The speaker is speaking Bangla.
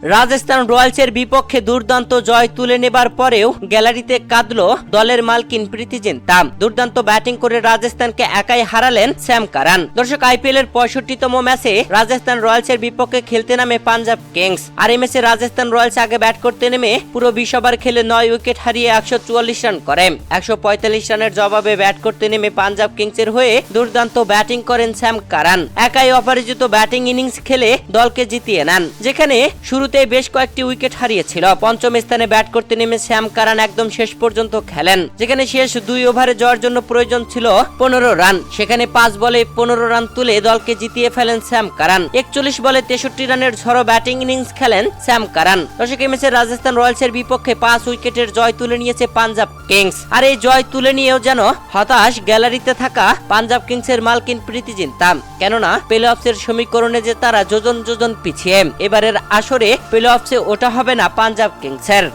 রাজস্থান রয়্যালসের বিপক্ষে দুর্দান্ত জয় তুলে নেবার পরেও গ্যালারিতে কাঁদলো দলের মালকিন প্রীতি জিন্তা। দুর্দান্ত ব্যাটিং করে রাজস্থানকে একাই হারালেন স্যাম কারান। দর্শক, আইপিএল এর 65তম ম্যাচে রাজস্থান রয়্যালসের বিপক্ষে খেলতে নামে পাঞ্জাব কিংস। আর এই ম্যাচে রাজস্থান রয়্যালস আগে ব্যাট করতে নেমে পুরো 20 ওভার খেলে 9 উইকেট হারিয়ে 144 রান করে। 145 রানের জবাবে ব্যাট করতে নেমে পাঞ্জাব কিংসের হয়ে দুর্দান্ত ব্যাটিং করেন স্যাম কারান। একাই অপরাজিত ব্যাটিং ইনিংস খেলে দলকে জিতিয়ে নেন, যেখানে শুরুতে বেশ কয়েকটি উইকেট হারিয়েছিল। পঞ্চম স্থানে ব্যাট করতে নেমে স্যাম কারান একদম শেষ পর্যন্ত খেলেন, যেখানে শেষ 2 ওভারে যাওয়ার জন্য প্রয়োজন ছিল 15 রান। সেখানে 5 বলে 15 রান তুলে দলকে জিতিয়ে ফেলেন স্যাম কারান। 41 বলে 63 রানের ঝড়ো ব্যাটিং ইনিংস খেলেন স্যাম কারান। দর্শক, এই ম্যাচে রাজস্থান রয়্যালসের বিপক্ষে 5 উইকেটের জয় তুলে নিয়েছে পাঞ্জাব কিংস। আর এই জয় তুলে নিয়েও যেন হতাশ গ্যালারিতে থাকা পাঞ্জাব কিংসের মালকিন প্রীতি জিন্তা, কেননা প্লে অফসের সমীকরণে যে তারা যোজন যোজন পিছিয়ে। এবারের আসরে প্লে অফসে ওটা হবে না পাঞ্জাব কিংসের।